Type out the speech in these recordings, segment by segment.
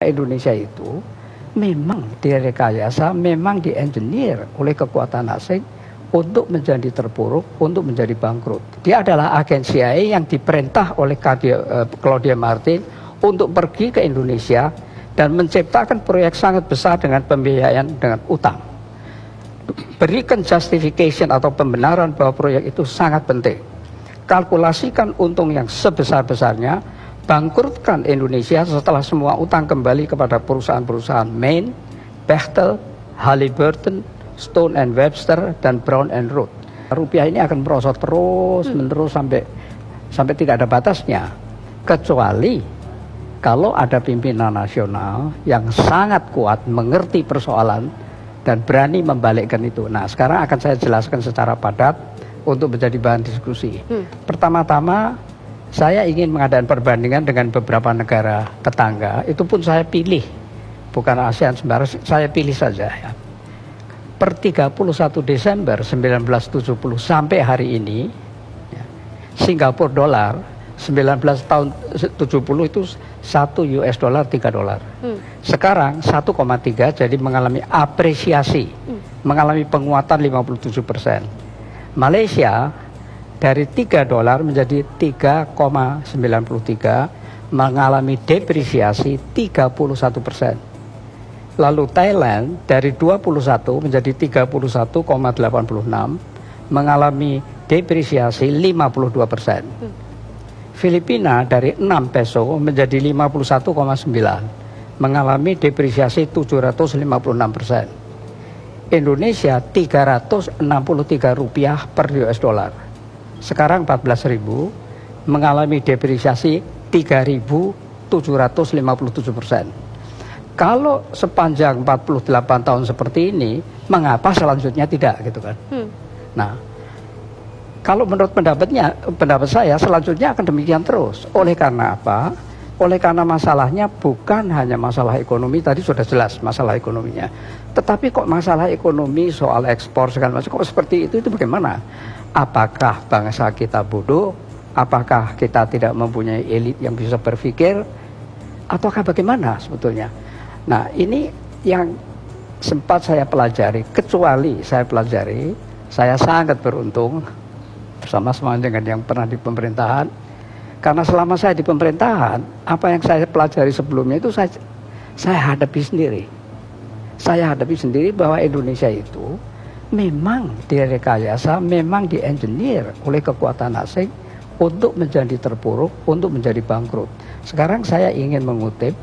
Indonesia itu memang direkayasa, memang di-engineer oleh kekuatan asing untuk menjadi terpuruk, untuk menjadi bangkrut. Dia adalah agen CIA yang diperintah oleh Claudia Martin untuk pergi ke Indonesia dan menciptakan proyek sangat besar dengan pembiayaan dengan utang. Berikan justification atau pembenaran bahwa proyek itu sangat penting. Kalkulasikan untung yang sebesar-besarnya, bangkrutkan Indonesia setelah semua utang kembali kepada perusahaan-perusahaan Main, Bechtel, Halliburton, Stone and Webster, dan Brown and Root. Rupiah ini akan merosot terus menerus sampai tidak ada batasnya, kecuali kalau ada pimpinan nasional yang sangat kuat mengerti persoalan dan berani membalikkan itu. Nah, sekarang akan saya jelaskan secara padat untuk menjadi bahan diskusi. Pertama-tama, saya ingin mengadakan perbandingan dengan beberapa negara tetangga. Itu pun saya pilih, bukan ASEAN sembarang, saya pilih saja ya. Per 31 Desember 1970 sampai hari ini, ya, Singapura dolar 19 tahun 70 itu 1 US dollar 3 dolar. Sekarang 1,3, jadi mengalami apresiasi, mengalami penguatan 57%. Malaysia dari 3 dolar menjadi 3,93, mengalami depresiasi 31%. Lalu Thailand dari 21 menjadi 31,86, mengalami depresiasi 52%. Filipina dari 6 peso menjadi 51,9, mengalami depresiasi 756%. Indonesia 363 rupiah per US dollar. Sekarang 14.000, mengalami depresiasi 3.757%. Kalau sepanjang 48 tahun seperti ini, mengapa selanjutnya tidak, gitu kan? Nah, kalau menurut pendapat saya selanjutnya akan demikian terus. Oleh karena apa? Oleh karena masalahnya bukan hanya masalah ekonomi, tadi sudah jelas masalah ekonominya. Tetapi kok masalah ekonomi, soal ekspor segala macam, kok seperti itu bagaimana? Apakah bangsa kita bodoh? Apakah kita tidak mempunyai elit yang bisa berpikir? Ataukah bagaimana sebetulnya? Nah, ini yang sempat saya pelajari, kecuali saya pelajari, saya sangat beruntung bersama-sama dengan yang pernah di pemerintahan. Karena selama saya di pemerintahan, apa yang saya pelajari sebelumnya itu saya hadapi sendiri. Saya hadapi sendiri bahwa Indonesia itu memang direkayasa, memang di-engineer oleh kekuatan asing untuk menjadi terpuruk, untuk menjadi bangkrut. Sekarang saya ingin mengutip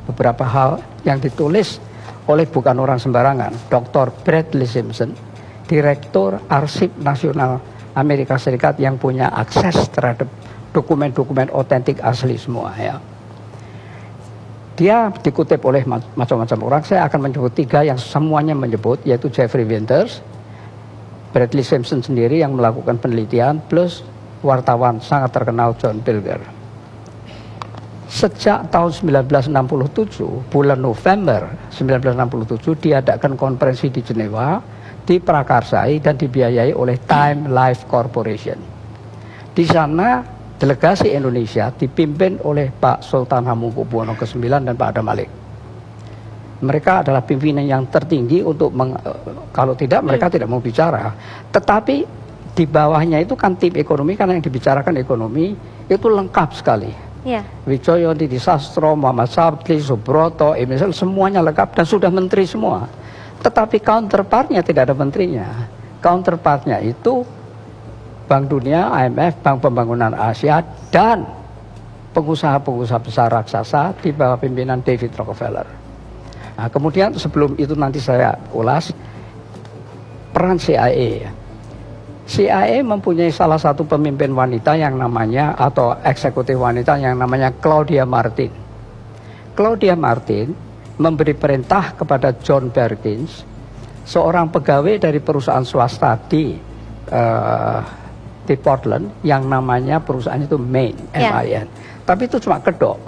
beberapa hal yang ditulis oleh bukan orang sembarangan, Dr. Bradley Simpson, Direktur Arsip Nasional Amerika Serikat yang punya akses terhadap dokumen-dokumen otentik asli semua ya. Dia dikutip oleh macam-macam orang. Saya akan menyebut 3 yang semuanya menyebut, yaitu Jeffrey Winters, Bradley Simpson sendiri yang melakukan penelitian, plus wartawan sangat terkenal John Pilger. Sejak tahun 1967, bulan November 1967 diadakan konferensi di Jenewa, diprakarsai dan dibiayai oleh Time Life Corporation. Di sana delegasi Indonesia dipimpin oleh Pak Sultan Hamengkubuwono ke-9 dan Pak Adam Malik. Mereka adalah pimpinan yang tertinggi untuk kalau tidak mereka tidak mau bicara. Tetapi di bawahnya itu kan tim ekonomi, karena yang dibicarakan ekonomi itu lengkap sekali. Wijoyo, Didi Sastro, Muhammad Sabtli, Subroto, Emisal, semuanya lengkap dan sudah menteri semua. Tetapi counterpartnya tidak ada menterinya. Counterpartnya itu Bank Dunia, IMF, Bank Pembangunan Asia, dan pengusaha-pengusaha besar raksasa di bawah pimpinan David Rockefeller. Nah, kemudian sebelum itu nanti saya ulas peran CIA. CIA mempunyai salah satu pemimpin wanita yang namanya, atau eksekutif wanita yang namanya Claudia Martin. Claudia Martin memberi perintah kepada John Perkins, seorang pegawai dari perusahaan swasta di Portland, yang namanya perusahaan itu Main, MIN. Tapi itu cuma kedok.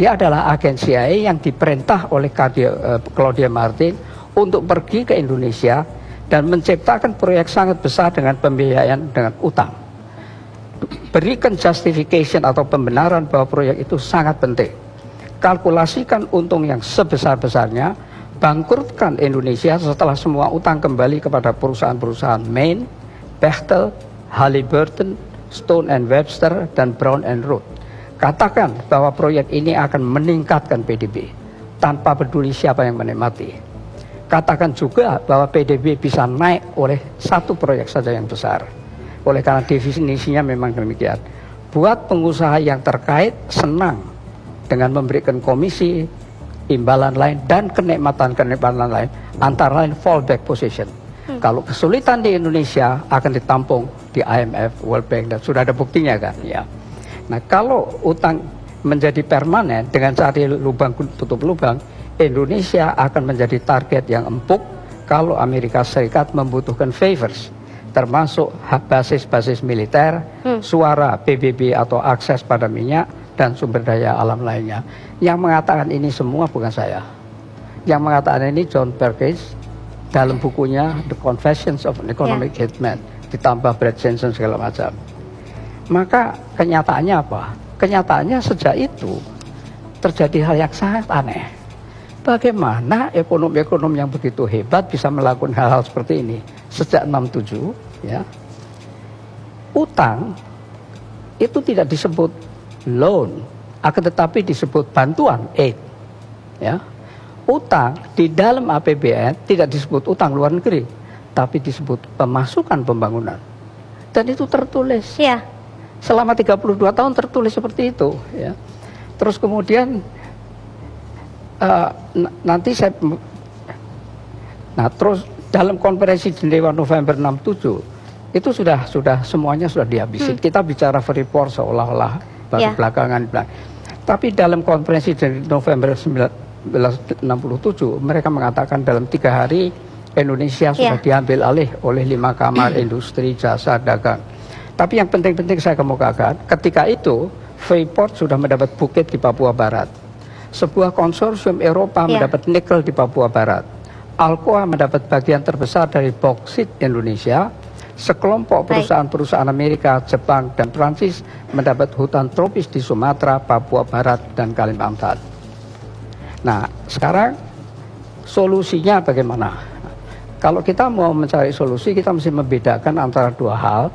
Dia adalah agen CIA yang diperintah oleh Claudia Martin untuk pergi ke Indonesia dan menciptakan proyek sangat besar dengan pembiayaan dengan utang. Berikan justification atau pembenaran bahwa proyek itu sangat penting. kalkulasikan untung yang sebesar-besarnya, bangkrutkan Indonesia setelah semua utang kembali kepada perusahaan-perusahaan Main, Bechtel, Halliburton, Stone and Webster, dan Brown and Root. Katakan bahwa proyek ini akan meningkatkan PDB tanpa peduli siapa yang menikmati. Katakan juga bahwa PDB bisa naik oleh satu proyek saja yang besar. Oleh karena definisinya memang demikian. Buat pengusaha yang terkait senang dengan memberikan komisi, imbalan lain, dan kenikmatan-kenikmatan lain, antara lain fallback position. Kalau kesulitan di Indonesia akan ditampung di IMF, World Bank, dan sudah ada buktinya kan. Ya. Nah kalau utang menjadi permanen dengan cari lubang tutup lubang, Indonesia akan menjadi target yang empuk kalau Amerika Serikat membutuhkan favors, termasuk basis-basis militer, suara PBB atau akses pada minyak, dan sumber daya alam lainnya. Yang mengatakan ini semua bukan saya. Yang mengatakan ini John Perkins dalam bukunya The Confessions of an Economic Hitman, ditambah Brad Jensen segala macam. Maka kenyataannya apa? Kenyataannya sejak itu terjadi hal yang sangat aneh. Bagaimana ekonom-ekonom yang begitu hebat bisa melakukan hal-hal seperti ini? Sejak 67, ya, utang itu tidak disebut loan, akan tetapi disebut bantuan, aid. Ya. Utang di dalam APBN tidak disebut utang luar negeri, tapi disebut pemasukan pembangunan. Dan itu tertulis. Ya. Selama 32 tahun tertulis seperti itu. Ya. Terus kemudian nanti saya, nah terus dalam konferensi Jenewa November 67 itu sudah semuanya sudah dihabisin. Kita bicara Freeport seolah-olah baru belakangan. Tapi dalam konferensi November 1967 mereka mengatakan dalam 3 hari Indonesia sudah diambil alih oleh 5 kamar industri, jasa, dagang. Tapi yang penting-penting saya kemukakan, ketika itu Freeport sudah mendapat bukit di Papua Barat. Sebuah konsorsium Eropa mendapat nikel di Papua Barat. Alcoa mendapat bagian terbesar dari boksit Indonesia. Sekelompok perusahaan-perusahaan Amerika, Jepang, dan Prancis mendapat hutan tropis di Sumatera, Papua Barat, dan Kalimantan. Nah, sekarang solusinya bagaimana? Kalau kita mau mencari solusi, kita mesti membedakan antara 2 hal,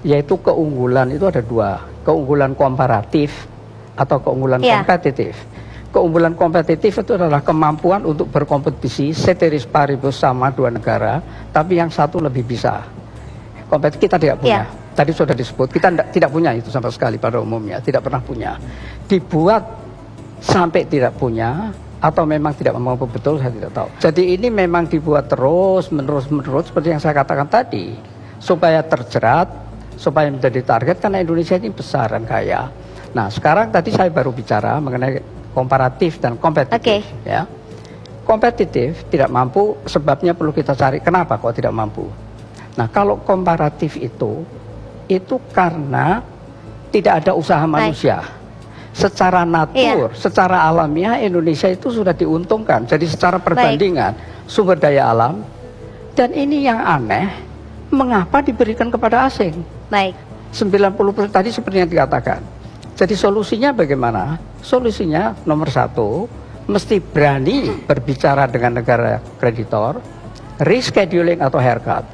yaitu keunggulan itu ada 2, keunggulan komparatif atau keunggulan kompetitif. Keunggulan kompetitif itu adalah kemampuan untuk berkompetisi ceteris paribus sama 2 negara, tapi yang satu lebih bisa. Kompetitif kita tidak punya. Tadi sudah disebut, kita tidak punya itu sama sekali pada umumnya, tidak pernah punya. Dibuat sampai tidak punya, atau memang tidak mampu betul, saya tidak tahu. Jadi ini memang dibuat terus, menerus, seperti yang saya katakan tadi, supaya terjerat, supaya menjadi target, karena Indonesia ini besar dan kaya. Nah sekarang tadi saya baru bicara mengenai komparatif dan kompetitif. Ya. Kompetitif tidak mampu, sebabnya perlu kita cari kenapa kok tidak mampu. Nah kalau komparatif itu karena tidak ada usaha manusia. Secara natur, secara alamiah Indonesia itu sudah diuntungkan. Jadi secara perbandingan sumber daya alam, dan ini yang aneh, mengapa diberikan kepada asing? 90% tadi seperti yang dikatakan. Jadi solusinya bagaimana? Solusinya nomor 1, mesti berani berbicara dengan negara kreditor, rescheduling atau haircut.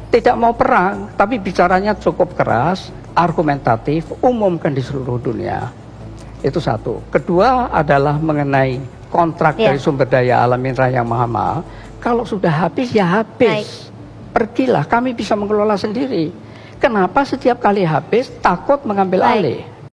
Tidak mau perang, tapi bicaranya cukup keras, argumentatif, umumkan di seluruh dunia. Itu 1. Kedua adalah mengenai kontrak dari sumber daya alam mineral yang mahal. Kalau sudah habis ya habis. Pergilah, kami bisa mengelola sendiri. Kenapa setiap kali habis takut mengambil alih?